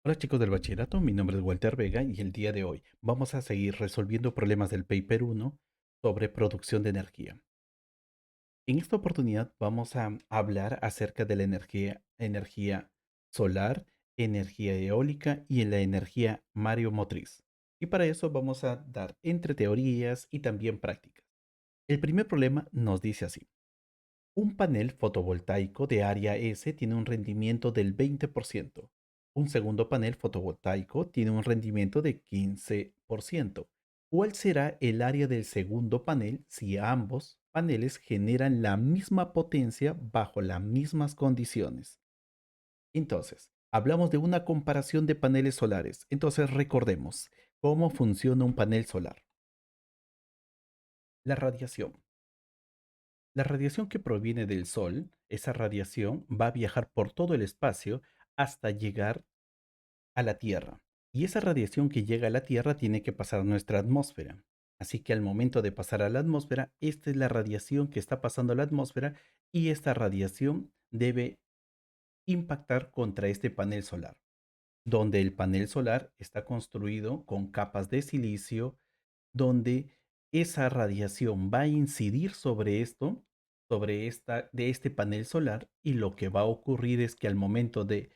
Hola chicos del bachillerato, mi nombre es Walter Vega y el día de hoy vamos a seguir resolviendo problemas del paper 1 sobre producción de energía. En esta oportunidad vamos a hablar acerca de la energía solar, energía eólica y la energía mareomotriz. Y para eso vamos a dar entre teorías y también prácticas. El primer problema nos dice así. Un panel fotovoltaico de área S tiene un rendimiento del 20%. Un segundo panel fotovoltaico tiene un rendimiento de 15%. ¿Cuál será el área del segundo panel si ambos paneles generan la misma potencia bajo las mismas condiciones? Entonces, hablamos de una comparación de paneles solares. Entonces, recordemos cómo funciona un panel solar. La radiación. La radiación que proviene del Sol, esa radiación va a viajar por todo el espacio hasta llegar a la Tierra. Y esa radiación que llega a la Tierra tiene que pasar nuestra atmósfera. Así que al momento de pasar a la atmósfera, esta es la radiación que está pasando a la atmósfera y esta radiación debe impactar contra este panel solar, donde el panel solar está construido con capas de silicio donde esa radiación va a incidir sobre esto, de este panel solar, y lo que va a ocurrir es que al momento de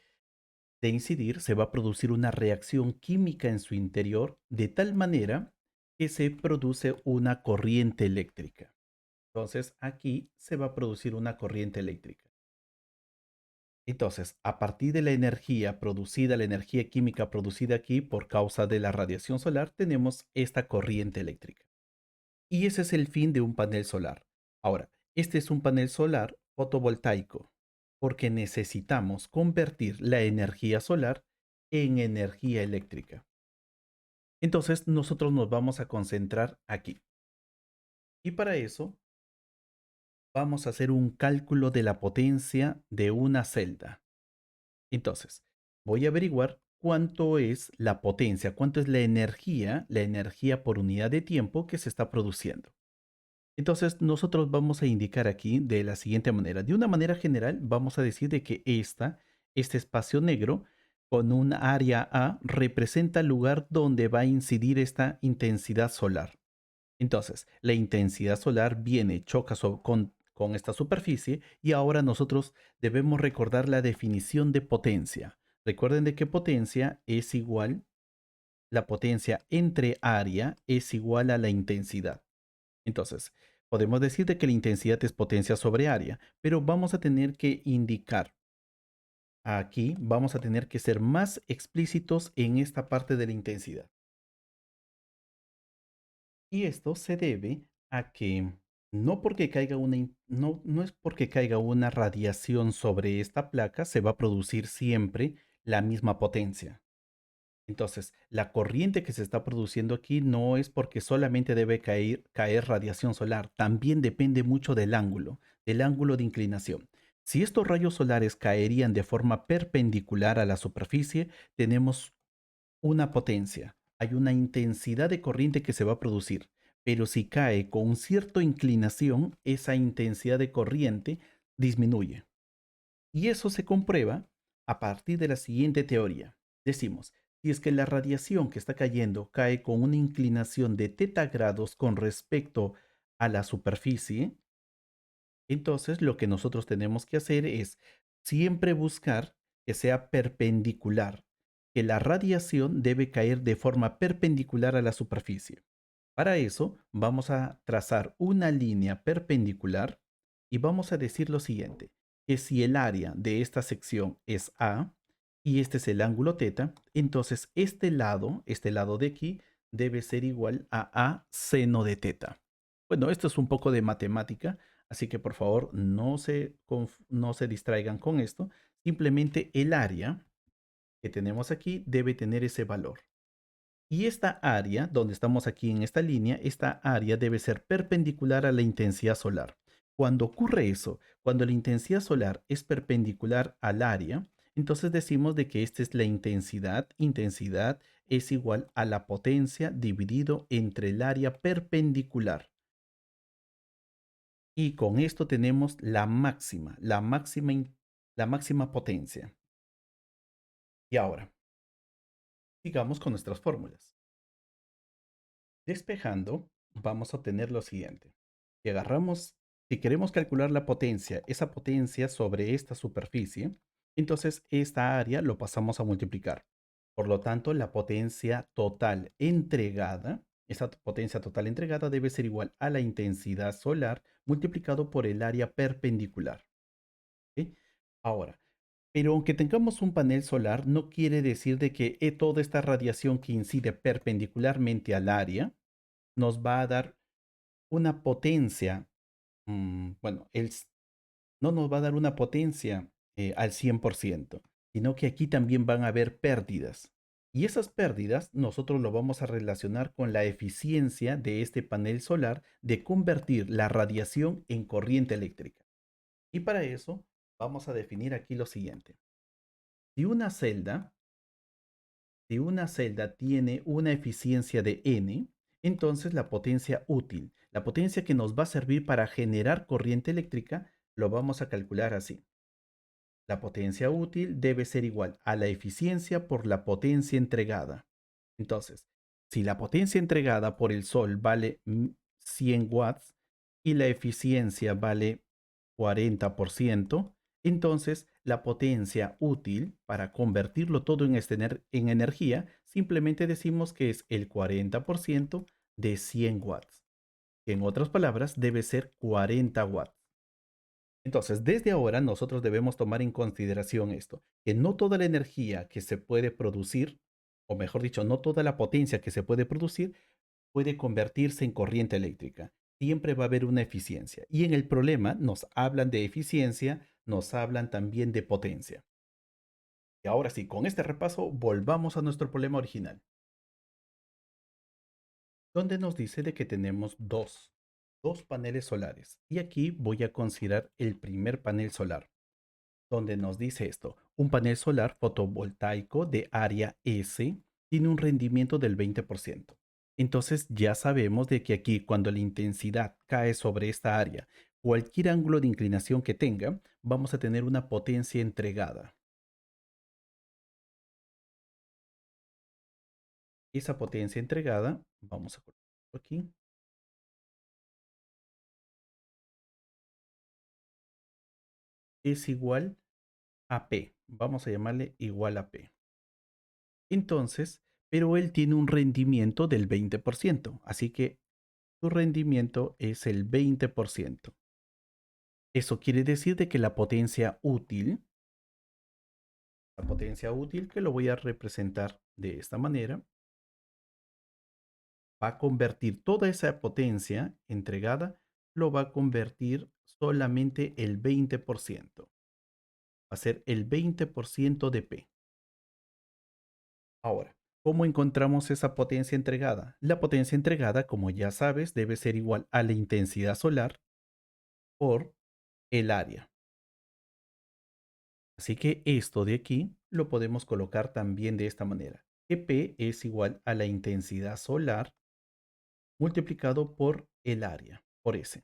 incidir se va a producir una reacción química en su interior de tal manera que se produce una corriente eléctrica. Entonces aquí se va a producir una corriente eléctrica. Entonces, a partir de la energía producida, la energía química producida aquí por causa de la radiación solar, tenemos esta corriente eléctrica. Y ese es el fin de un panel solar. Ahora, este es un panel solar fotovoltaico porque necesitamos convertir la energía solar en energía eléctrica. Entonces, nosotros nos vamos a concentrar aquí. Y para eso, vamos a hacer un cálculo de la potencia de una celda. Entonces, voy a averiguar cuánto es la potencia, cuánto es la energía por unidad de tiempo que se está produciendo. Entonces, nosotros vamos a indicar aquí de la siguiente manera. De una manera general, vamos a decir de que este espacio negro con un área A representa el lugar donde va a incidir esta intensidad solar. Entonces, la intensidad solar viene, choca con esta superficie y ahora nosotros debemos recordar la definición de potencia. Recuerden de que potencia es igual, la potencia entre área es igual a la intensidad. Entonces, podemos decir de que la intensidad es potencia sobre área, pero vamos a tener que indicar aquí, vamos a tener que ser más explícitos en esta parte de la intensidad. Y esto se debe a que no es porque caiga una radiación sobre esta placa, se va a producir siempre la misma potencia. Entonces, la corriente que se está produciendo aquí no es porque solamente debe caer radiación solar, también depende mucho del ángulo de inclinación. Si estos rayos solares caerían de forma perpendicular a la superficie, tenemos una potencia, hay una intensidad de corriente que se va a producir, pero si cae con cierta inclinación, esa intensidad de corriente disminuye. Y eso se comprueba a partir de la siguiente teoría. Decimos, si es que la radiación que está cayendo cae con una inclinación de teta grados con respecto a la superficie, entonces lo que nosotros tenemos que hacer es siempre buscar que sea perpendicular, que la radiación debe caer de forma perpendicular a la superficie. Para eso vamos a trazar una línea perpendicular y vamos a decir lo siguiente, que si el área de esta sección es A y este es el ángulo teta, entonces este lado de aquí, debe ser igual a A seno de teta. Bueno, esto es un poco de matemática, así que por favor no se distraigan con esto. Simplemente el área que tenemos aquí debe tener ese valor. Y esta área, donde estamos aquí en esta línea, esta área debe ser perpendicular a la intensidad solar. Cuando ocurre eso, cuando la intensidad solar es perpendicular al área, entonces decimos de que esta es la intensidad. Intensidad es igual a la potencia dividido entre el área perpendicular. Y con esto tenemos la máxima potencia. Y ahora, Sigamos con nuestras fórmulas. Despejando, vamos a obtener lo siguiente. Si agarramos, si queremos calcular la potencia, esa potencia sobre esta superficie, entonces esta área lo pasamos a multiplicar. Por lo tanto, la potencia total entregada, esa potencia total entregada debe ser igual a la intensidad solar multiplicado por el área perpendicular. ¿Ok? Ahora, pero aunque tengamos un panel solar, no quiere decir de que toda esta radiación que incide perpendicularmente al área nos va a dar una potencia, bueno, no nos va a dar una potencia al 100%, sino que aquí también van a haber pérdidas. Y esas pérdidas nosotros lo vamos a relacionar con la eficiencia de este panel solar de convertir la radiación en corriente eléctrica. Y para eso vamos a definir aquí lo siguiente. Si una celda Si una celda tiene una eficiencia de n, entonces la potencia útil, la potencia que nos va a servir para generar corriente eléctrica, lo vamos a calcular así. La potencia útil debe ser igual a la eficiencia por la potencia entregada. Entonces, si la potencia entregada por el Sol vale 100 watts y la eficiencia vale 40%, entonces la potencia útil para convertirlo todo en energía, simplemente decimos que es el 40% de 100 watts, que en otras palabras debe ser 40 watts. Entonces, desde ahora nosotros debemos tomar en consideración esto, que no toda la energía que se puede producir, o mejor dicho, no toda la potencia que se puede convertirse en corriente eléctrica. Siempre va a haber una eficiencia. Y en el problema nos hablan de eficiencia, nos hablan también de potencia. Y ahora sí, con este repaso, volvamos a nuestro problema original, donde nos dice de que tenemos dos paneles solares. Y aquí voy a considerar el primer panel solar, donde nos dice esto: un panel solar fotovoltaico de área S tiene un rendimiento del 20%. Entonces ya sabemos de que aquí, cuando la intensidad cae sobre esta área, cualquier ángulo de inclinación que tenga, vamos a tener una potencia entregada. Esa potencia entregada, vamos a colocarlo aquí, es igual a P. Vamos a llamarle igual a P. Entonces, pero él tiene un rendimiento del 20%, así que su rendimiento es el 20%. Eso quiere decir de que la potencia útil, que lo voy a representar de esta manera, va a convertir toda esa potencia entregada, lo va a convertir solamente el 20%. Va a ser el 20% de P. Ahora, ¿cómo encontramos esa potencia entregada? La potencia entregada, como ya sabes, debe ser igual a la intensidad solar por el área. Así que esto de aquí lo podemos colocar también de esta manera, que P es igual a la intensidad solar multiplicado por el área, por S,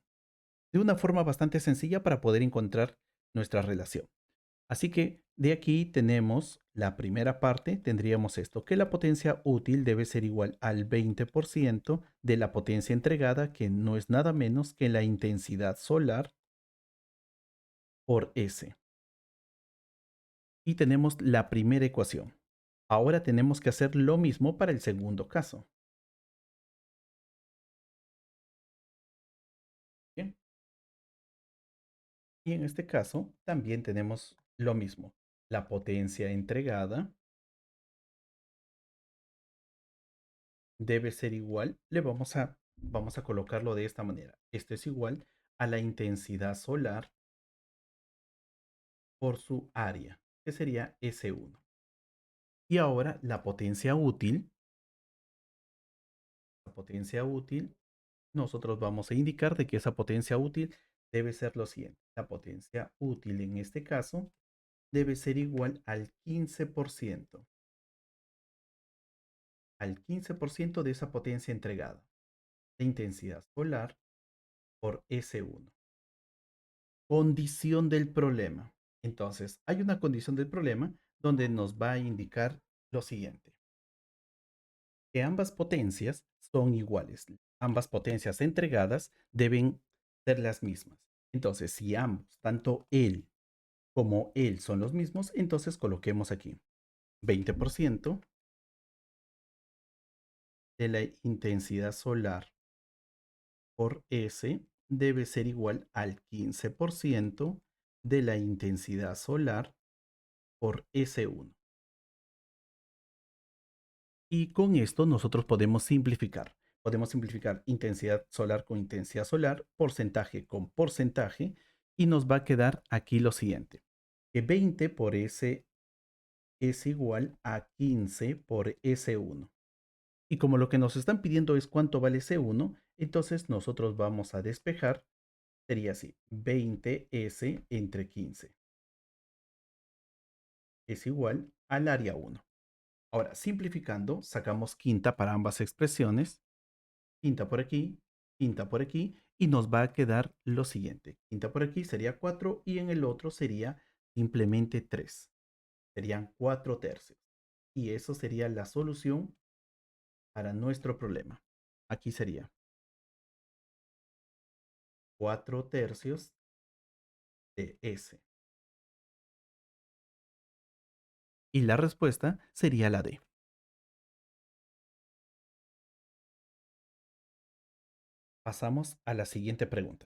de una forma bastante sencilla para poder encontrar nuestra relación. Así que de aquí tenemos la primera parte, tendríamos esto, que la potencia útil debe ser igual al 20% de la potencia entregada, que no es nada menos que la intensidad solar por S. Y tenemos la primera ecuación. Ahora tenemos que hacer lo mismo para el segundo caso. Bien. Y en este caso también tenemos lo mismo. La potencia entregada debe ser igual. Vamos a colocarlo de esta manera. Esto es igual a la intensidad solar por su área, que sería S1. Y ahora la potencia útil, nosotros vamos a indicar de que esa potencia útil debe ser lo siguiente. La potencia útil en este caso debe ser igual al 15% de esa potencia entregada, de intensidad solar por S1. Condición del problema. Entonces, hay una condición del problema donde nos va a indicar lo siguiente. que ambas potencias son iguales. Ambas potencias entregadas deben ser las mismas. Entonces, si ambos, tanto él como él son los mismos, entonces coloquemos aquí 20% de la intensidad solar por S debe ser igual al 15% de la intensidad solar por S1. Y con esto nosotros podemos simplificar. Podemos simplificar intensidad solar con intensidad solar, porcentaje con porcentaje, y nos va a quedar aquí lo siguiente, que 20 por S es igual a 15 por S1. Y como lo que nos están pidiendo es cuánto vale S1, entonces nosotros vamos a despejar, sería así, 20S entre 15 es igual al área 1. Ahora, simplificando, sacamos quinta para ambas expresiones, quinta por aquí, y nos va a quedar lo siguiente. Quinta por aquí sería 4 y en el otro sería simplemente 3. Serían 4 tercios. Y eso sería la solución para nuestro problema. Aquí sería 4 tercios de S. Y la respuesta sería la D. Pasamos a la siguiente pregunta.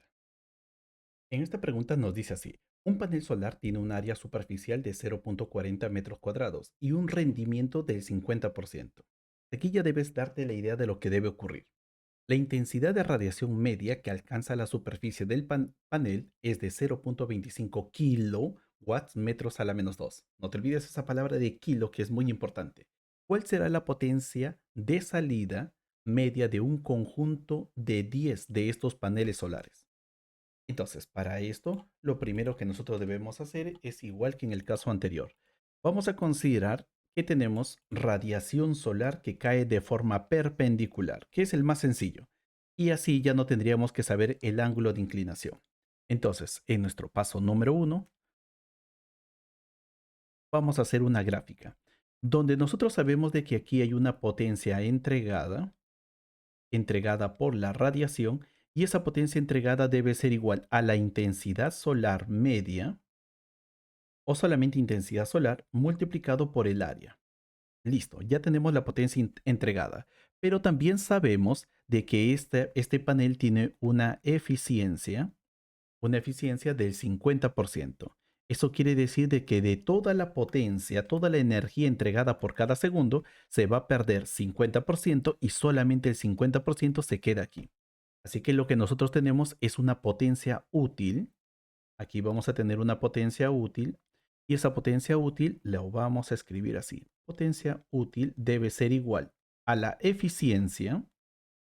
En esta pregunta nos dice así: un panel solar tiene un área superficial de 0.40 metros cuadrados y un rendimiento del 50%. Aquí ya debes darte la idea de lo que debe ocurrir. La intensidad de radiación media que alcanza la superficie del panel es de 0.25 kilowatts metros a la menos 2. No te olvides esa palabra de kilo, que es muy importante. ¿Cuál será la potencia de salida media de un conjunto de 10 de estos paneles solares? Entonces, para esto, lo primero que nosotros debemos hacer es igual que en el caso anterior. Vamos a considerar que tenemos radiación solar que cae de forma perpendicular, que es el más sencillo. Y así ya no tendríamos que saber el ángulo de inclinación. Entonces, en nuestro paso número 1, vamos a hacer una gráfica, donde nosotros sabemos de que aquí hay una potencia entregada por la radiación, y esa potencia entregada debe ser igual a la intensidad solar media, o solamente intensidad solar multiplicado por el área. Listo, ya tenemos la potencia entregada, pero también sabemos de que este panel tiene una eficiencia del 50%. Eso quiere decir de que de toda la potencia, toda la energía entregada por cada segundo, se va a perder 50% y solamente el 50% se queda aquí. Así que lo que nosotros tenemos es una potencia útil. Aquí vamos a tener una potencia útil y esa potencia útil la vamos a escribir así. Potencia útil debe ser igual a la eficiencia,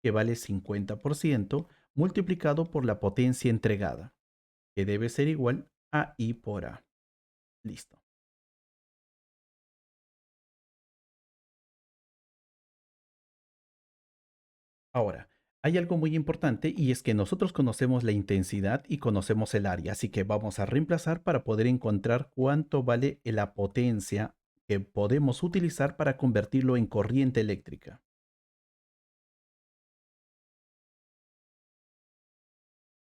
que vale 50%, multiplicado por la potencia entregada, que debe ser igual a I por A. Listo. Ahora, hay algo muy importante y es que nosotros conocemos la intensidad y conocemos el área, así que vamos a reemplazar para poder encontrar cuánto vale la potencia que podemos utilizar para convertirlo en corriente eléctrica.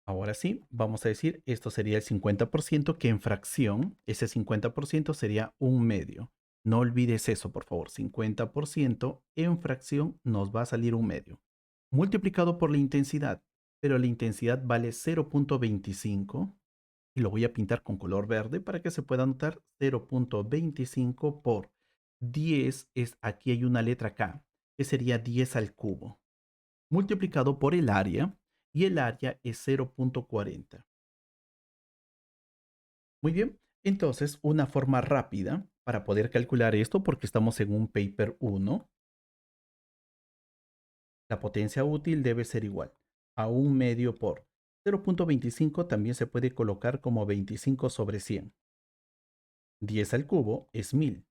Ahora sí, vamos a decir, esto sería el 50%, que en fracción, ese 50% sería un medio. No olvides eso, por favor. 50% en fracción nos va a salir un medio. Multiplicado por la intensidad, pero la intensidad vale 0.25 y lo voy a pintar con color verde para que se pueda notar. 0.25 por 10 es, aquí hay una letra K, que sería 10 al cubo, multiplicado por el área, y el área es 0.40. Muy bien, entonces una forma rápida para poder calcular esto, porque estamos en un paper 1, la potencia útil debe ser igual a un medio por 0.25, también se puede colocar como 25 sobre 100. 10 al cubo es 1000.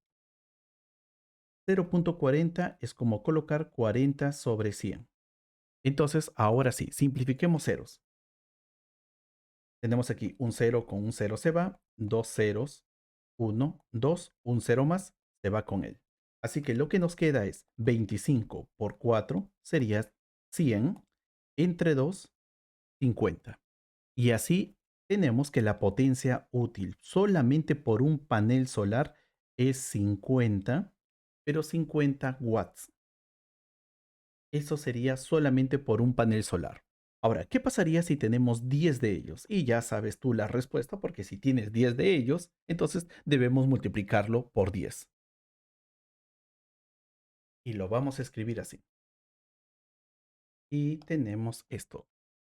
0.40 es como colocar 40 sobre 100. Entonces, ahora sí, simplifiquemos ceros. Tenemos aquí un 0 con un 0 se va, dos ceros, 1, 2, un 0 más, se va con él. Así que lo que nos queda es 25 por 4 sería 100 entre 2, 50. Y así tenemos que la potencia útil solamente por un panel solar es 50, pero 50 watts. Eso sería solamente por un panel solar. Ahora, ¿qué pasaría si tenemos 10 de ellos? Y ya sabes tú la respuesta, porque si tienes 10 de ellos, entonces debemos multiplicarlo por 10. Y lo vamos a escribir así. Y tenemos esto.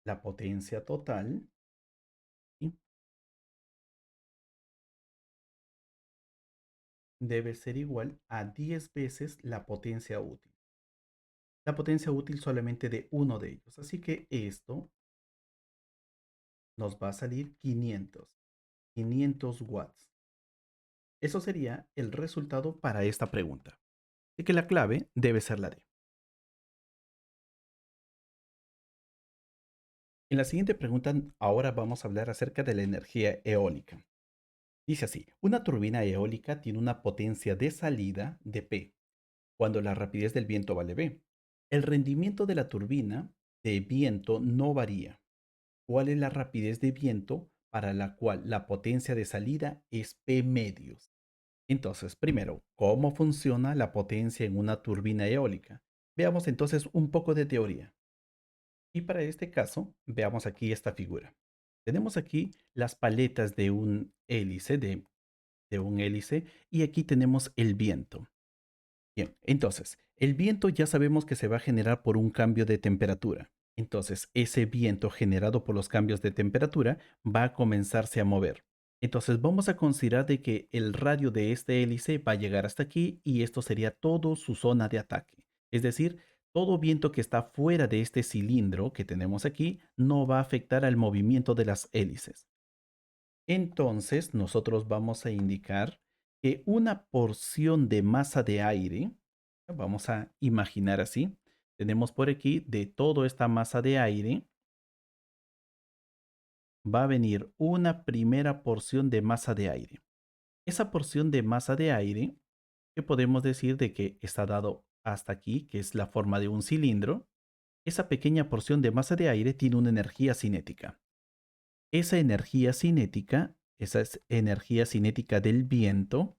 La potencia total, ¿sí?, debe ser igual a 10 veces la potencia útil. La potencia útil solamente de uno de ellos. Así que esto nos va a salir 500 watts. Eso sería el resultado para esta pregunta. Así que la clave debe ser la D. En la siguiente pregunta, ahora vamos a hablar acerca de la energía eólica. Dice así, una turbina eólica tiene una potencia de salida de P, cuando la rapidez del viento vale V. El rendimiento de la turbina de viento no varía. ¿Cuál es la rapidez de viento para la cual la potencia de salida es P medios? Entonces, primero, ¿cómo funciona la potencia en una turbina eólica? Veamos entonces un poco de teoría. Y para este caso, veamos aquí esta figura. Tenemos aquí las paletas de un hélice, de un hélice, y aquí tenemos el viento. Bien, entonces, el viento ya sabemos que se va a generar por un cambio de temperatura. Entonces, ese viento generado por los cambios de temperatura va a comenzarse a mover. Entonces, vamos a considerar de que el radio de este hélice va a llegar hasta aquí y esto sería todo su zona de ataque. Es decir, todo viento que está fuera de este cilindro que tenemos aquí no va a afectar al movimiento de las hélices. Entonces, nosotros vamos a indicar que una porción de masa de aire, vamos a imaginar así, tenemos por aquí de toda esta masa de aire, va a venir una primera porción de masa de aire. Esa porción de masa de aire, que podemos decir de que está dado hasta aquí, que es la forma de un cilindro, esa pequeña porción de masa de aire tiene una energía cinética. Esa es energía cinética del viento.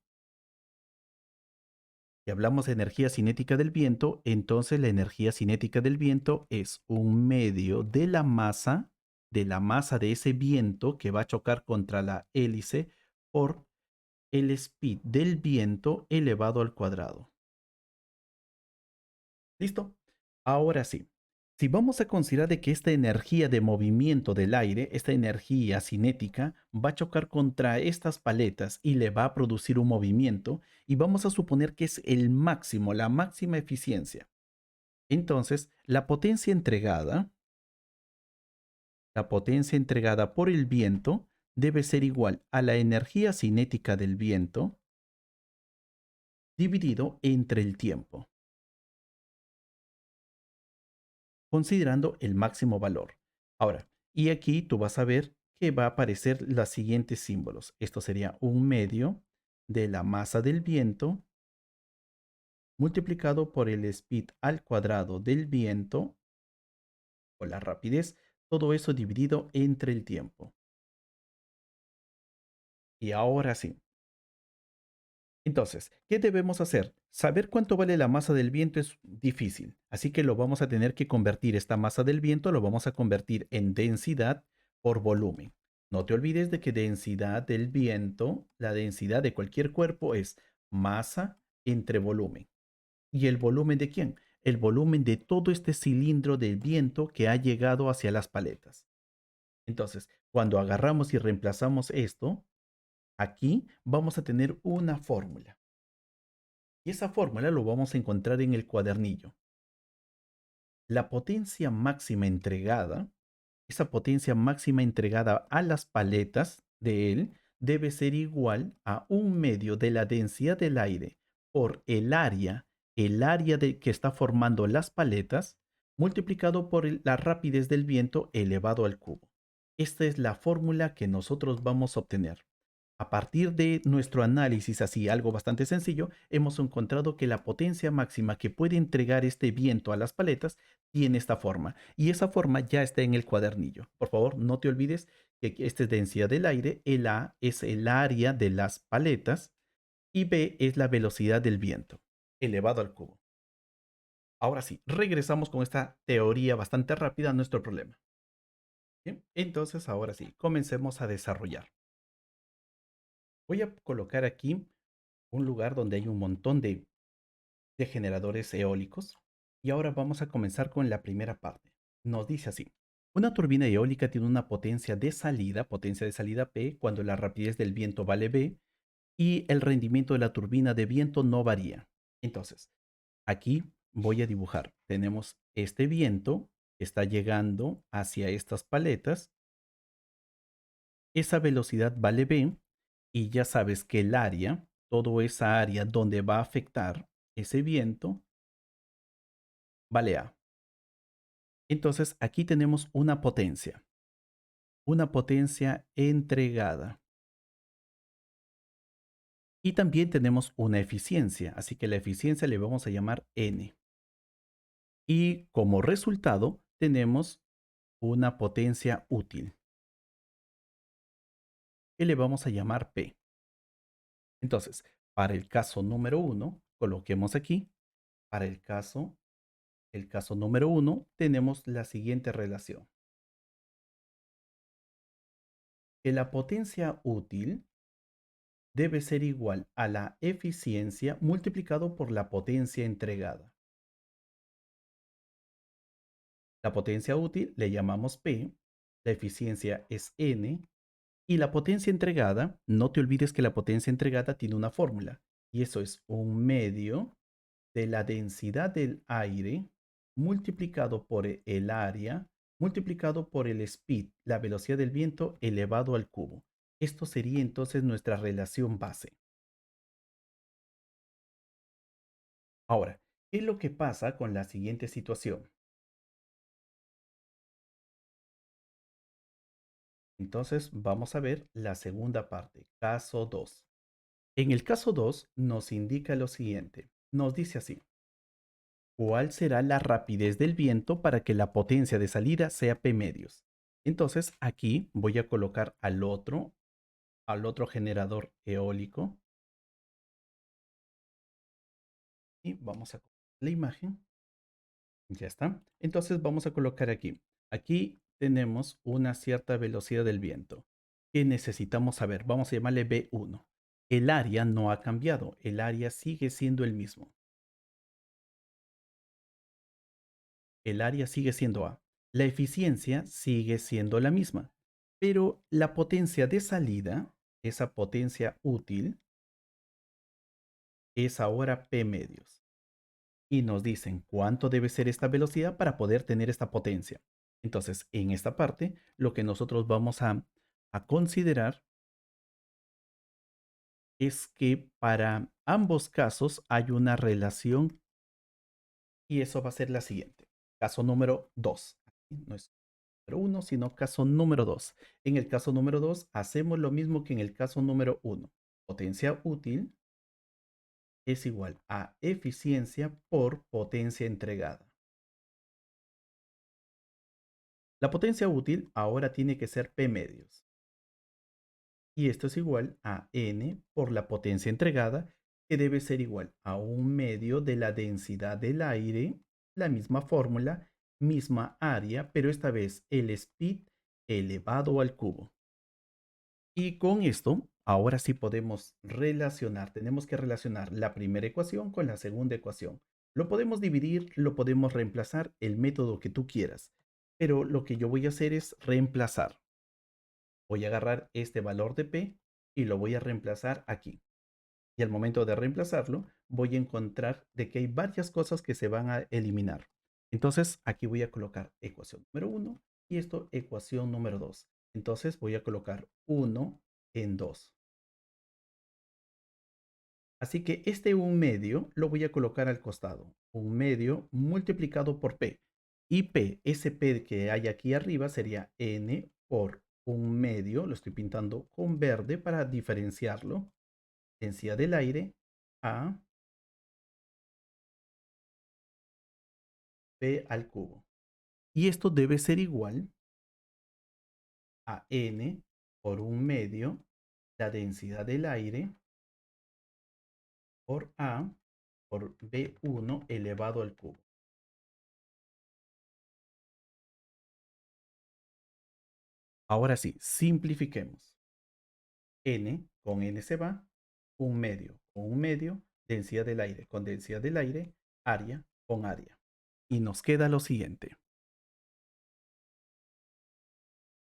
Si hablamos de energía cinética del viento, entonces la energía cinética del viento es un medio de la masa de ese viento que va a chocar contra la hélice por el speed del viento elevado al cuadrado. ¿Listo? Ahora sí, si vamos a considerar de que esta energía de movimiento del aire, esta energía cinética, va a chocar contra estas paletas y le va a producir un movimiento, y vamos a suponer que es el máximo, la máxima eficiencia. Entonces, la potencia entregada por el viento debe ser igual a la energía cinética del viento dividido entre el tiempo, considerando el máximo valor. Ahora, y aquí tú vas a ver que va a aparecer los siguientes símbolos. Esto sería un medio de la masa del viento multiplicado por el speed al cuadrado del viento o la rapidez, todo eso dividido entre el tiempo. Y ahora sí. Entonces, ¿qué debemos hacer? Saber cuánto vale la masa del viento es difícil, así que lo vamos a tener que convertir, esta masa del viento lo vamos a convertir en densidad por volumen. No te olvides de que densidad del viento, la densidad de cualquier cuerpo es masa entre volumen. ¿Y el volumen de quién? El volumen de todo este cilindro del viento que ha llegado hacia las paletas. Entonces, cuando agarramos y reemplazamos esto, aquí vamos a tener una fórmula. Y esa fórmula lo vamos a encontrar en el cuadernillo. La potencia máxima entregada, esa potencia máxima entregada a las paletas de él, debe ser igual a un medio de la densidad del aire por el área que está formando las paletas, multiplicado por la rapidez del viento elevado al cubo. Esta es la fórmula que nosotros vamos a obtener. A partir de nuestro análisis, así algo bastante sencillo, hemos encontrado que la potencia máxima que puede entregar este viento a las paletas tiene esta forma. Y esa forma ya está en el cuadernillo. Por favor, no te olvides que esta es densidad del aire, el A es el área de las paletas y B es la velocidad del viento elevado al cubo. Ahora sí, regresamos con esta teoría bastante rápida a nuestro problema. Bien, entonces ahora sí, comencemos a desarrollar. Voy a colocar aquí un lugar donde hay un montón de generadores eólicos. Y ahora vamos a comenzar con la primera parte. Nos dice así. Una turbina eólica tiene una potencia de salida P, cuando la rapidez del viento vale V y el rendimiento de la turbina de viento no varía. Entonces, aquí voy a dibujar. Tenemos este viento que está llegando hacia estas paletas. Esa velocidad vale V y ya sabes que el área, toda esa área donde va a afectar ese viento, vale A. Entonces aquí tenemos una potencia entregada. Y también tenemos una eficiencia, así que la eficiencia le vamos a llamar N. Y como resultado tenemos una potencia útil, que le vamos a llamar P. Entonces, para el caso número uno, coloquemos aquí, para el caso número uno, tenemos la siguiente relación. Que la potencia útil debe ser igual a la eficiencia multiplicado por la potencia entregada. La potencia útil le llamamos P, la eficiencia es N y la potencia entregada, no te olvides que la potencia entregada tiene una fórmula y eso es un medio de la densidad del aire multiplicado por el área multiplicado por el speed, la velocidad del viento elevado al cubo. Esto sería entonces nuestra relación base. Ahora, ¿qué es lo que pasa con la siguiente situación? Entonces vamos a ver la segunda parte, caso 2. En el caso 2 nos indica lo siguiente, nos dice así, ¿cuál será la rapidez del viento para que la potencia de salida sea P medios? Entonces aquí voy a colocar al otro generador eólico y vamos a copiar la imagen. Ya está. Entonces vamos a colocar aquí. Aquí tenemos una cierta velocidad del viento que necesitamos saber. Vamos a llamarle B1. El área no ha cambiado. El área sigue siendo el mismo. El área sigue siendo A. La eficiencia sigue siendo la misma. Pero la potencia de salida, esa potencia útil, es ahora P medios. Y nos dicen cuánto debe ser esta velocidad para poder tener esta potencia. Entonces, en esta parte, lo que nosotros vamos a considerar es que para ambos casos hay una relación y eso va a ser la siguiente. Caso número 2. No es número 1, sino caso número 2. En el caso número 2 hacemos lo mismo que en el caso número 1. Potencia útil es igual a eficiencia por potencia entregada. La potencia útil ahora tiene que ser P medios. Y esto es igual a N por la potencia entregada, que debe ser igual a un medio de la densidad del aire, la misma fórmula, misma área, pero esta vez el speed elevado al cubo. Y con esto, ahora sí podemos relacionar, tenemos que relacionar la primera ecuación con la segunda ecuación. Lo podemos dividir, lo podemos reemplazar, el método que tú quieras. Pero lo que yo voy a hacer es reemplazar. Voy a agarrar este valor de P y lo voy a reemplazar aquí. Y al momento de reemplazarlo, voy a encontrar de que hay varias cosas que se van a eliminar. Entonces, aquí voy a colocar ecuación número 1 y esto ecuación número 2. Entonces, voy a colocar 1 en 2. Así que este 1 medio lo voy a colocar al costado. 1 medio multiplicado por P. Y P, ese P que hay aquí arriba sería N por un medio, lo estoy pintando con verde para diferenciarlo, densidad del aire, A, B al cubo. Y esto debe ser igual a N por un medio, la densidad del aire, por A por B1 elevado al cubo. Ahora sí, simplifiquemos. N con N se va, un medio con un medio, densidad del aire con densidad del aire, área con área. Y nos queda lo siguiente.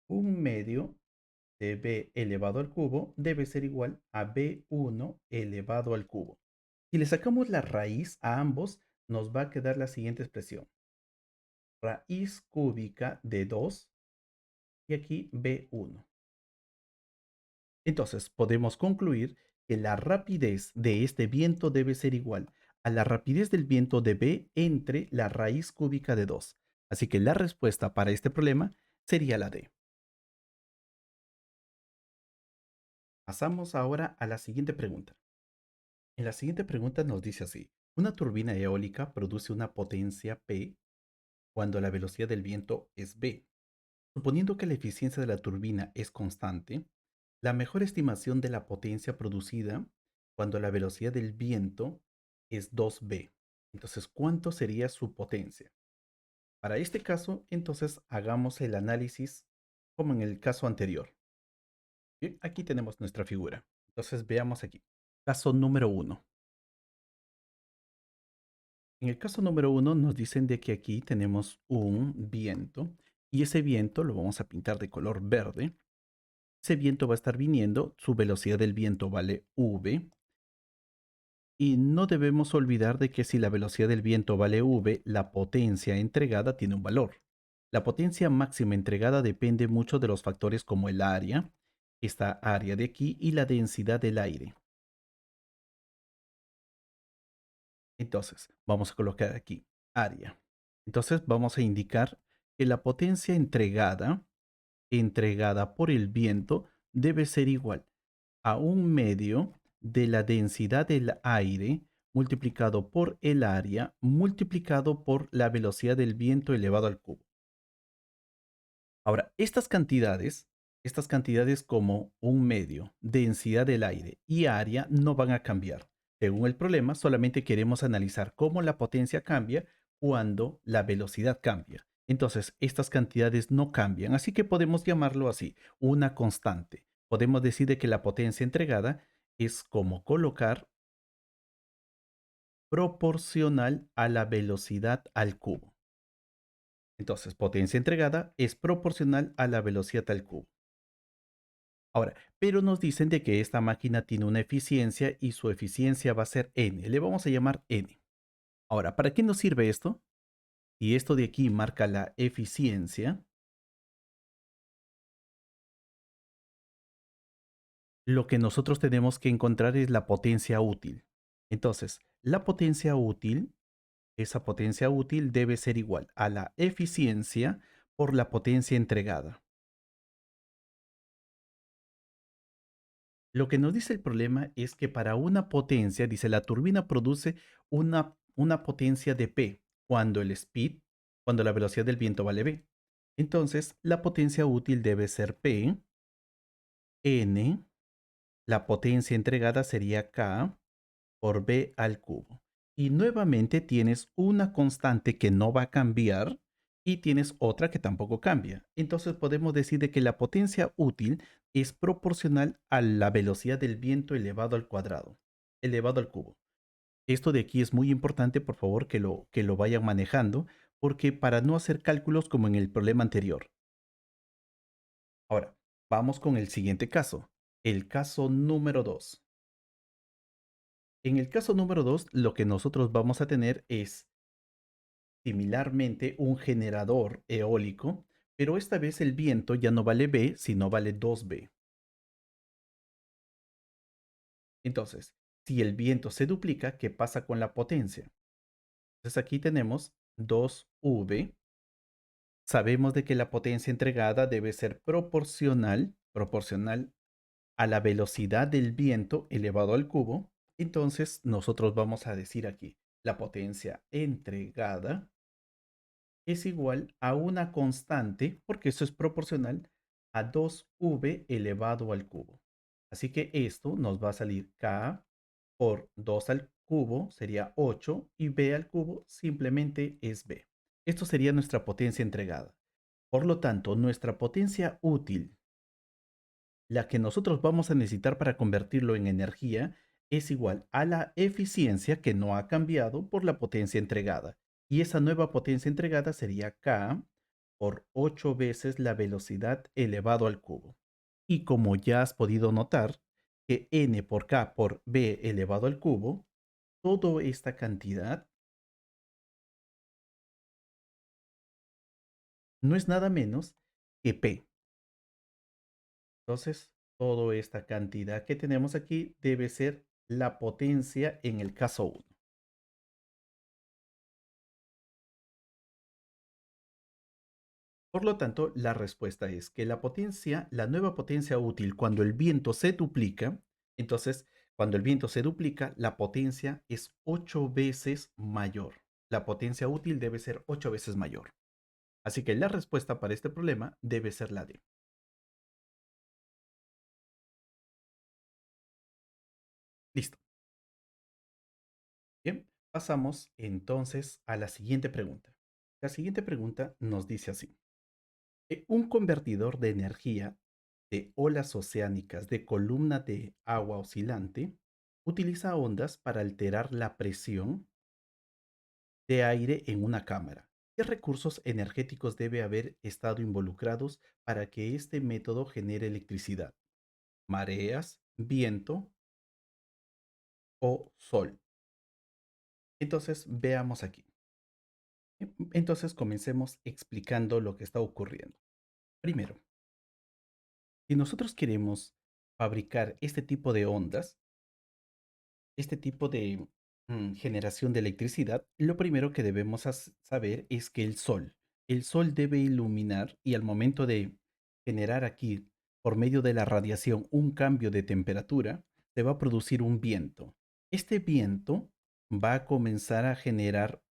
Un medio de B elevado al cubo debe ser igual a B1 elevado al cubo. Si le sacamos la raíz a ambos, nos va a quedar la siguiente expresión. Raíz cúbica de 2 y aquí B1. Entonces, podemos concluir que la rapidez de este viento debe ser igual a la rapidez del viento de B entre la raíz cúbica de 2. Así que la respuesta para este problema sería la D. Pasamos ahora a la siguiente pregunta. En la siguiente pregunta nos dice así: una turbina eólica produce una potencia P cuando la velocidad del viento es V. Suponiendo que la eficiencia de la turbina es constante, la mejor estimación de la potencia producida cuando la velocidad del viento es 2V. Entonces, ¿cuánto sería su potencia? Para este caso, entonces hagamos el análisis como en el caso anterior. Bien, aquí tenemos nuestra figura. Entonces, veamos aquí. Caso número uno. En el caso número uno nos dicen de que aquí tenemos un viento y ese viento lo vamos a pintar de color verde. Ese viento va a estar viniendo, su velocidad del viento vale v, y no debemos olvidar de que si la velocidad del viento vale v, la potencia entregada tiene un valor. La potencia máxima entregada depende mucho de los factores como el área, esta área de aquí, y la densidad del aire. Entonces, vamos a colocar aquí área. Entonces, vamos a indicar que la potencia entregada por el viento debe ser igual a un medio de la densidad del aire multiplicado por el área multiplicado por la velocidad del viento elevado al cubo. Ahora, estas cantidades como un medio, densidad del aire y área no van a cambiar. Según el problema, solamente queremos analizar cómo la potencia cambia cuando la velocidad cambia. Entonces, estas cantidades no cambian, así que podemos llamarlo así, una constante. Podemos decir de que la potencia entregada es como colocar proporcional a la velocidad al cubo. Entonces, potencia entregada es proporcional a la velocidad al cubo. Ahora, pero nos dicen de que esta máquina tiene una eficiencia y su eficiencia va a ser n. Le vamos a llamar n. Ahora, ¿para qué nos sirve esto? Y esto de aquí marca la eficiencia. Lo que nosotros tenemos que encontrar es la potencia útil. Entonces, la potencia útil, esa potencia útil debe ser igual a la eficiencia por la potencia entregada. Lo que nos dice el problema es que para una potencia, dice, la turbina produce una potencia de P cuando el speed, cuando la velocidad del viento vale V. Entonces, la potencia útil debe ser P, N, la potencia entregada sería K por B al cubo. Y nuevamente tienes una constante que no va a cambiar y tienes otra que tampoco cambia. Entonces podemos decir de que la potencia útil es proporcional a la velocidad del viento elevado al cuadrado, elevado al cubo. Esto de aquí es muy importante, por favor, que lo vayan manejando, porque para no hacer cálculos como en el problema anterior. Ahora, vamos con el siguiente caso, el caso número 2. En el caso número 2, lo que nosotros vamos a tener es similarmente un generador eólico, pero esta vez el viento ya no vale B, sino vale 2B. Entonces, si el viento se duplica, ¿qué pasa con la potencia? Entonces aquí tenemos 2V Sabemos de que la potencia entregada debe ser proporcional a la velocidad del viento elevado al cubo. Entonces nosotros vamos a decir aquí, la potencia entregada es igual a una constante, porque eso es proporcional a 2v elevado al cubo. Así que esto nos va a salir k por 2 al cubo, sería 8, y b al cubo simplemente es b. Esto sería nuestra potencia entregada. Por lo tanto, nuestra potencia útil, la que nosotros vamos a necesitar para convertirlo en energía, es igual a la eficiencia que no ha cambiado por la potencia entregada. Y esa nueva potencia entregada sería K por 8 veces la velocidad elevado al cubo. Y como ya has podido notar, que N por K por B elevado al cubo, toda esta cantidad no es nada menos que P. Entonces, toda esta cantidad que tenemos aquí debe ser la potencia en el caso uno. Por lo tanto, la respuesta es que la potencia, la nueva potencia útil, cuando el viento se duplica, entonces, cuando el viento se duplica, la potencia es 8 veces mayor. La potencia útil debe ser 8 veces mayor. Así que la respuesta para este problema debe ser la D. Listo. Bien, pasamos entonces a la siguiente pregunta. La siguiente pregunta nos dice así. Un convertidor de energía de olas oceánicas de columna de agua oscilante utiliza ondas para alterar la presión de aire en una cámara. ¿Qué recursos energéticos debe haber estado involucrados para que este método genere electricidad? ¿Mareas, viento o sol? Entonces, veamos aquí. Entonces, comencemos explicando lo que está ocurriendo. Primero, si nosotros queremos fabricar este tipo de ondas, este tipo de generación de electricidad, lo primero que debemos saber es que el sol debe iluminar y al momento de generar aquí, por medio de la radiación, un cambio de temperatura, se va a producir un viento. Este viento va a comenzar a generar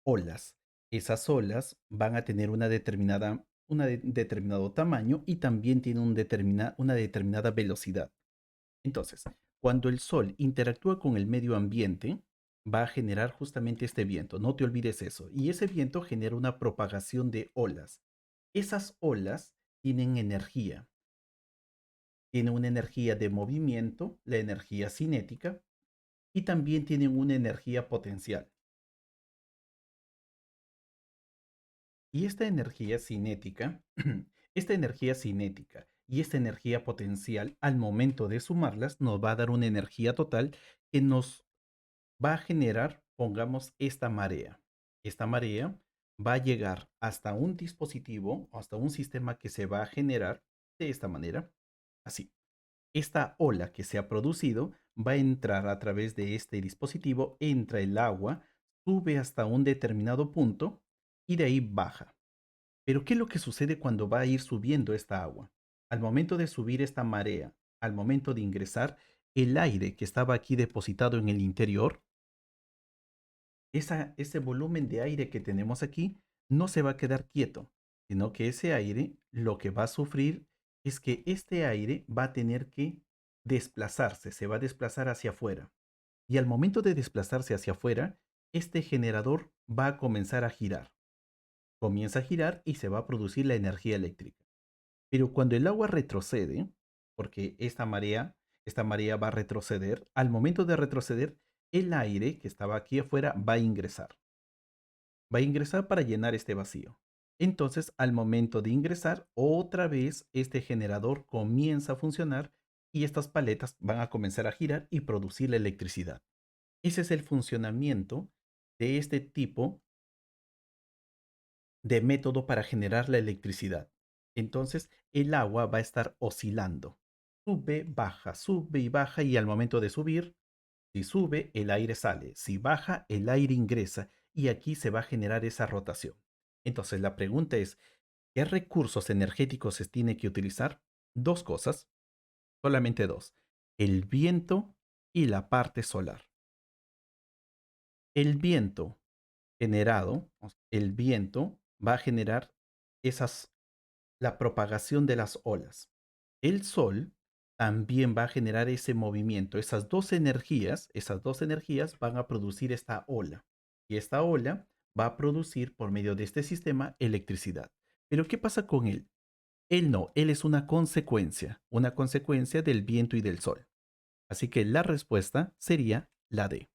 olas. Esas olas van a tener determinado tamaño y también tiene una determinada velocidad. Entonces, cuando el sol interactúa con el medio ambiente, va a generar justamente este viento. No te olvides eso. Y ese viento genera una propagación de olas. Esas olas tienen energía. Tienen una energía de movimiento, la energía cinética, y también tienen una energía potencial. Y esta energía cinética, esta energía cinética y esta energía potencial, al momento de sumarlas, nos va a dar una energía total que nos va a generar, pongamos, esta marea. Esta marea va a llegar hasta un dispositivo, hasta un sistema que se va a generar de esta manera, así. Esta ola que se ha producido va a entrar a través de este dispositivo, entra el agua, sube hasta un determinado punto y de ahí baja. Pero ¿qué es lo que sucede cuando va a ir subiendo esta agua? Al momento de subir esta marea, al momento de ingresar, el aire que estaba aquí depositado en el interior, ese volumen de aire que tenemos aquí no se va a quedar quieto, sino que ese aire lo que va a sufrir es que este aire va a tener que desplazarse, se va a desplazar hacia afuera. Y al momento de desplazarse hacia afuera, este generador va a comenzar a girar. Comienza a girar y se va a producir la energía eléctrica. Pero cuando el agua retrocede, porque esta marea va a retroceder, al momento de retroceder, el aire que estaba aquí afuera va a ingresar. Va a ingresar para llenar este vacío. Entonces, al momento de ingresar, otra vez este generador comienza a funcionar y estas paletas van a comenzar a girar y producir la electricidad. Ese es el funcionamiento de este tipo de método para generar la electricidad. Entonces, el agua va a estar oscilando. Sube y baja y al momento de subir, si sube, el aire sale. Si baja, el aire ingresa y aquí se va a generar esa rotación. Entonces, la pregunta es, ¿qué recursos energéticos se tiene que utilizar? Dos cosas, solamente dos, el viento y la parte solar. El viento generado, el viento va a generar esas, la propagación de las olas. El sol también va a generar ese movimiento. Esas dos energías van a producir esta ola. Y esta ola va a producir por medio de este sistema electricidad. Pero ¿qué pasa con él? Él no, él es una consecuencia del viento y del sol. Así que la respuesta sería la D.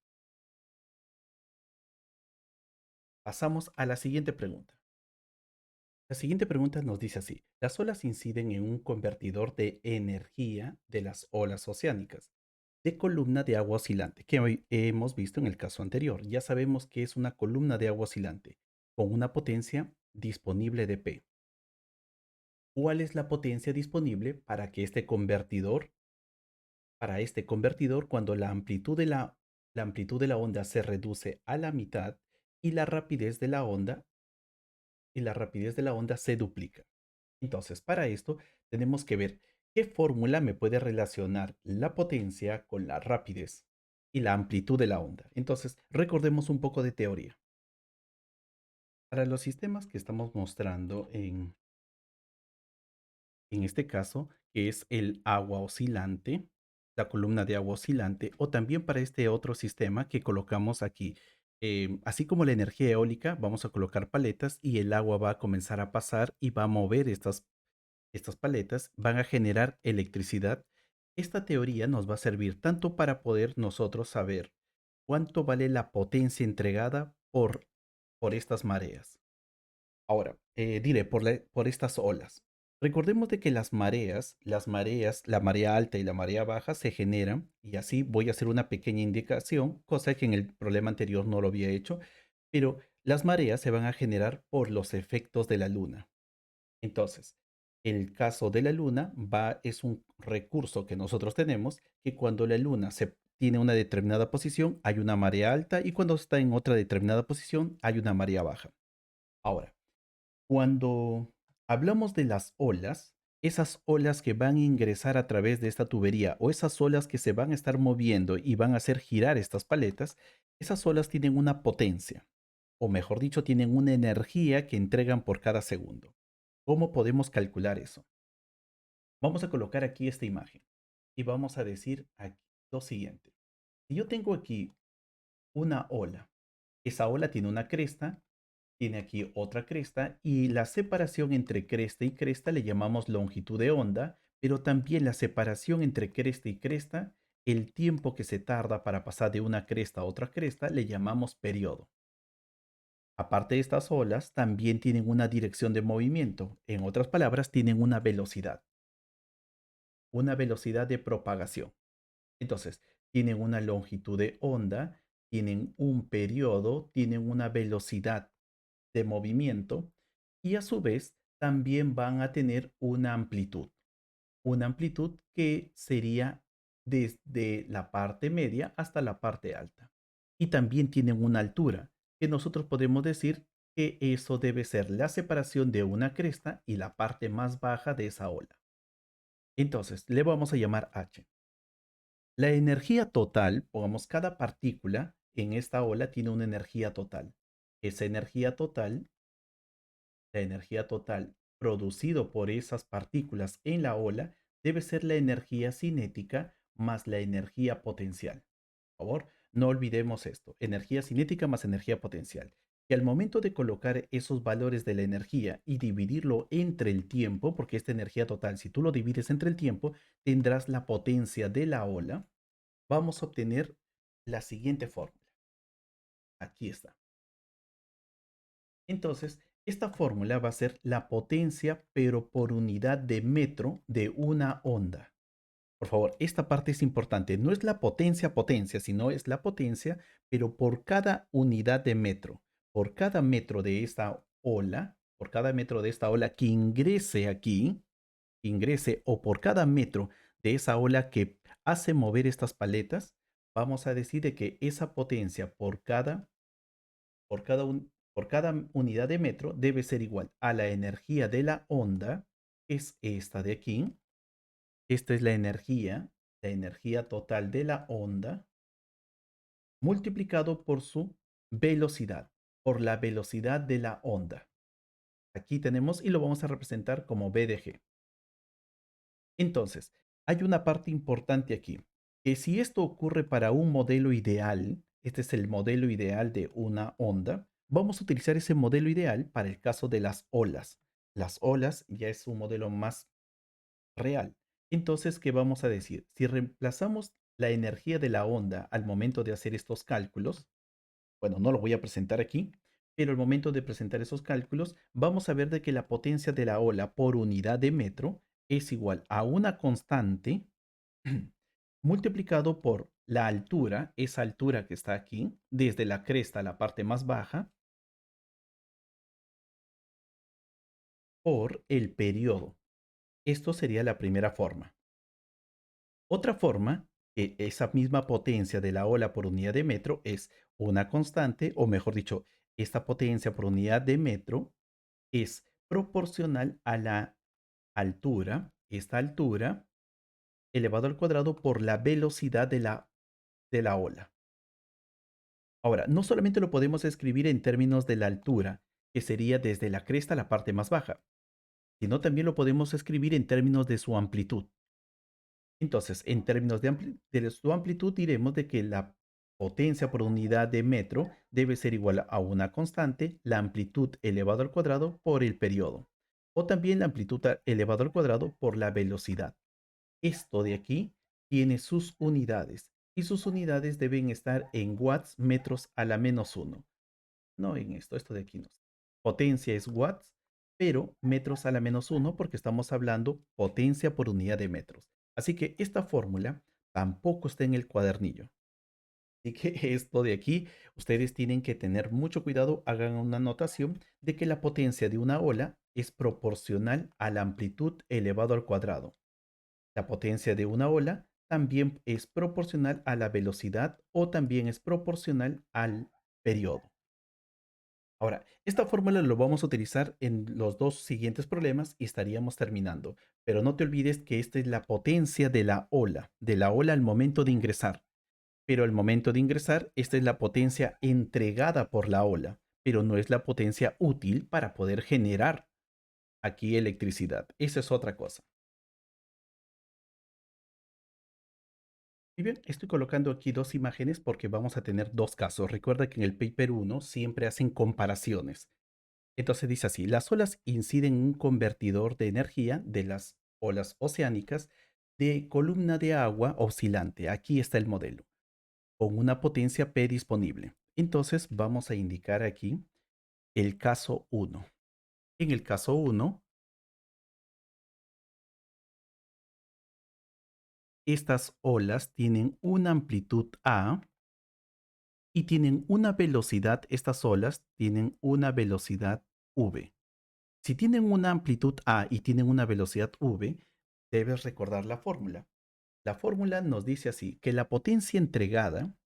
Pasamos a la siguiente pregunta. La siguiente pregunta nos dice así: las olas inciden en un convertidor de energía de las olas oceánicas, de columna de agua oscilante, que hoy hemos visto en el caso anterior. Ya sabemos que es una columna de agua oscilante con una potencia disponible de P. ¿Cuál es la potencia disponible para este convertidor cuando la amplitud de la onda se reduce a la mitad y la rapidez de la onda se duplica? Entonces, para esto tenemos que ver qué fórmula me puede relacionar la potencia con la rapidez y la amplitud de la onda. Entonces, recordemos un poco de teoría. Para los sistemas que estamos mostrando en este caso, que es el agua oscilante, la columna de agua oscilante, o también para este otro sistema que colocamos aquí. Así como la energía eólica, vamos a colocar paletas y el agua va a comenzar a pasar y va a mover estas paletas, van a generar electricidad. Esta teoría nos va a servir tanto para poder nosotros saber cuánto vale la potencia entregada por estas mareas. Ahora, diré, por estas olas. Recordemos de que la marea alta y la marea baja se generan, y así voy a hacer una pequeña indicación, cosa que en el problema anterior no lo había hecho, pero las mareas se van a generar por los efectos de la luna. Entonces, el caso de la luna es un recurso que nosotros tenemos, que cuando la luna se tiene una determinada posición, hay una marea alta, y cuando está en otra determinada posición, hay una marea baja. Ahora, cuando hablamos de las olas, esas olas que van a ingresar a través de esta tubería o esas olas que se van a estar moviendo y van a hacer girar estas paletas, esas olas tienen una potencia, o mejor dicho, tienen una energía que entregan por cada segundo. ¿Cómo podemos calcular eso? Vamos a colocar aquí esta imagen y vamos a decir aquí lo siguiente. Si yo tengo aquí una ola, esa ola tiene una cresta, tiene aquí otra cresta, y la separación entre cresta y cresta le llamamos longitud de onda, pero también la separación entre cresta y cresta, el tiempo que se tarda para pasar de una cresta a otra cresta, le llamamos periodo. Aparte de estas olas, también tienen una dirección de movimiento. En otras palabras, tienen una velocidad de propagación. Entonces, tienen una longitud de onda, tienen un periodo, tienen una velocidad de movimiento, y a su vez también van a tener una amplitud que sería desde la parte media hasta la parte alta. Y también tienen una altura, que nosotros podemos decir que eso debe ser la separación de una cresta y la parte más baja de esa ola. Entonces, le vamos a llamar H. La energía total, pongamos, cada partícula en esta ola tiene una energía total. Esa energía total, la energía total producido por esas partículas en la ola, debe ser la energía cinética más la energía potencial. Por favor, no olvidemos esto: energía cinética más energía potencial. Y al momento de colocar esos valores de la energía y dividirlo entre el tiempo, porque esta energía total, si tú lo divides entre el tiempo, tendrás la potencia de la ola, vamos a obtener la siguiente fórmula. Aquí está. Entonces, esta fórmula va a ser la potencia, pero por unidad de metro de una onda. Por favor, esta parte es importante. No es la potencia, sino es la potencia, pero por cada unidad de metro. Por cada metro de esta ola, por cada metro de esta ola que ingrese aquí, o por cada metro de esa ola que hace mover estas paletas, vamos a decir de que esa potencia por cada por cada unidad de metro debe ser igual a la energía de la onda, que es esta de aquí. Esta es la energía total de la onda, multiplicado por su velocidad, por la velocidad de la onda. Aquí tenemos y lo vamos a representar como B de G. Entonces, hay una parte importante aquí, que si esto ocurre para un modelo ideal, este es el modelo ideal de una onda, vamos a utilizar ese modelo ideal para el caso de las olas. Las olas ya es un modelo más real. Entonces, ¿qué vamos a decir? Si reemplazamos la energía de la onda al momento de hacer estos cálculos, bueno, no lo voy a presentar aquí, pero al momento de presentar esos cálculos, vamos a ver de que la potencia de la ola por unidad de metro es igual a una constante multiplicado por la altura, esa altura que está aquí, desde la cresta a la parte más baja, por el periodo. Esto sería la primera forma. Otra forma, que esa misma potencia de la ola por unidad de metro es una constante, o mejor dicho, esta potencia por unidad de metro es proporcional a la altura, esta altura, elevado al cuadrado por la velocidad de la ola. Ahora, no solamente lo podemos escribir en términos de la altura, que sería desde la cresta a la parte más baja, sino también lo podemos escribir en términos de su amplitud. Entonces, en términos de su amplitud, diremos de que la potencia por unidad de metro debe ser igual a una constante, la amplitud elevado al cuadrado por el periodo, o también la amplitud elevado al cuadrado por la velocidad. Esto de aquí tiene sus unidades y sus unidades deben estar en watts metros a la menos uno. No en esto de aquí no. Potencia es watts, pero metros a la menos uno porque estamos hablando potencia por unidad de metros. Así que esta fórmula tampoco está en el cuadernillo. Así que esto de aquí, ustedes tienen que tener mucho cuidado, hagan una anotación de que la potencia de una ola es proporcional a la amplitud elevado al cuadrado. La potencia de una ola también es proporcional a la velocidad o también es proporcional al periodo. Ahora, esta fórmula lo vamos a utilizar en los dos siguientes problemas y estaríamos terminando. Pero no te olvides que esta es la potencia de la ola al momento de ingresar. Pero al momento de ingresar, esta es la potencia entregada por la ola, pero no es la potencia útil para poder generar aquí electricidad. Esa es otra cosa. Muy bien, estoy colocando aquí dos imágenes porque vamos a tener dos casos. Recuerda que en el paper uno siempre hacen comparaciones. Entonces dice así, las olas inciden en un convertidor de energía de las olas oceánicas de columna de agua oscilante. Aquí está el modelo, con una potencia P disponible. Entonces vamos a indicar aquí el caso uno. En el caso uno, estas olas tienen una amplitud A y tienen una velocidad, estas olas tienen una velocidad V. Si tienen una amplitud A y tienen una velocidad V, debes recordar la fórmula. La fórmula nos dice así, que la potencia entregada,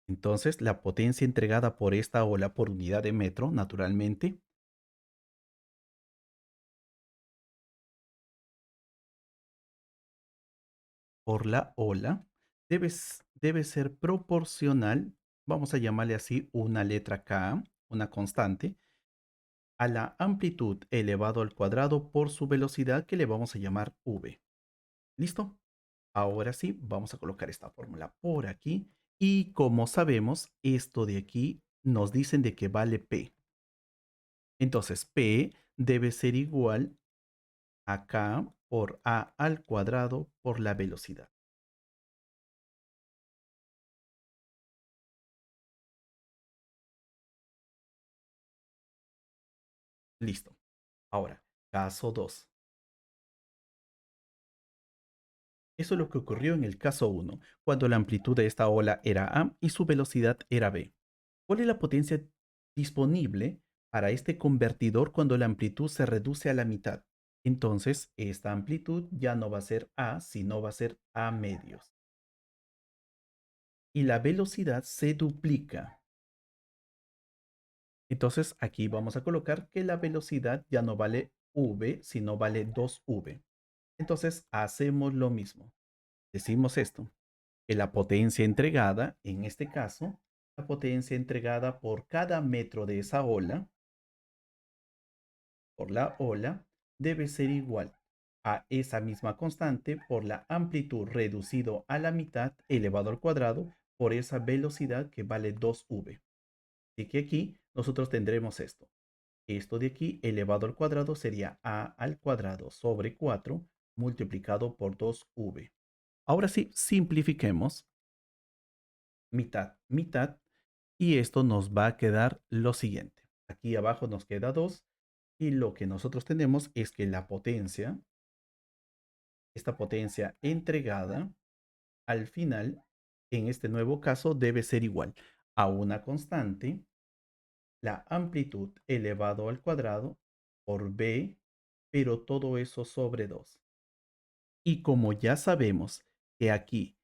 entonces la potencia entregada por esta ola por unidad de metro, naturalmente, por la ola, debe ser proporcional, vamos a llamarle así una letra K, una constante, a la amplitud elevado al cuadrado por su velocidad que le vamos a llamar V. ¿Listo? Ahora sí, vamos a colocar esta fórmula por aquí. Y como sabemos, esto de aquí nos dicen de que vale P. Entonces, P debe ser igual a K por A al cuadrado por la velocidad. Listo. Ahora, caso 2. Eso es lo que ocurrió en el caso uno, cuando la amplitud de esta ola era A y su velocidad era B. ¿Cuál es la potencia disponible para este convertidor cuando la amplitud se reduce a la mitad? Entonces, esta amplitud ya no va a ser A, sino va a ser A medios. Y la velocidad se duplica. Entonces aquí vamos a colocar que la velocidad ya no vale v, sino vale 2v. Entonces hacemos lo mismo. Decimos esto, que la potencia entregada, en este caso, la potencia entregada por cada metro de esa ola, por la ola, debe ser igual a esa misma constante por la amplitud reducido a la mitad elevado al cuadrado por esa velocidad que vale 2v. Así que aquí nosotros tendremos esto. Esto de aquí elevado al cuadrado sería a al cuadrado sobre 4 multiplicado por 2v. Ahora sí, simplifiquemos mitad, mitad, y esto nos va a quedar lo siguiente. Aquí abajo nos queda 2 y lo que nosotros tenemos es que la potencia, esta potencia entregada, al final, en este nuevo caso, debe ser igual a una constante, la amplitud elevado al cuadrado por b, pero todo eso sobre 2. Y como ya sabemos que aquí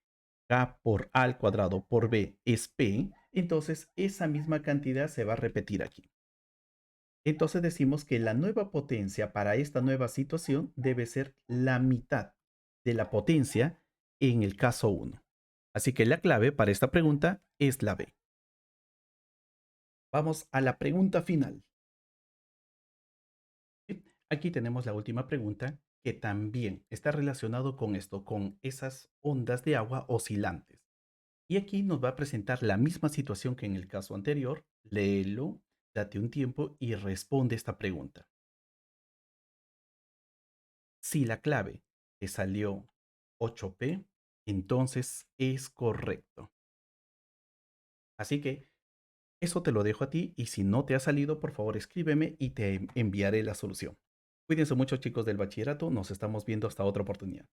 k por a al cuadrado por b es p, entonces esa misma cantidad se va a repetir aquí. Entonces decimos que la nueva potencia para esta nueva situación debe ser la mitad de la potencia en el caso 1. Así que la clave para esta pregunta es la B. Vamos a la pregunta final. ¿Sí? Aquí tenemos la última pregunta que también está relacionado con esto, con esas ondas de agua oscilantes. Y aquí nos va a presentar la misma situación que en el caso anterior. Léelo, date un tiempo y responde esta pregunta. Si la clave te salió 8p, entonces es correcto. Así que eso te lo dejo a ti y si no te ha salido, por favor escríbeme y te enviaré la solución. Cuídense mucho chicos del bachillerato, nos estamos viendo hasta otra oportunidad.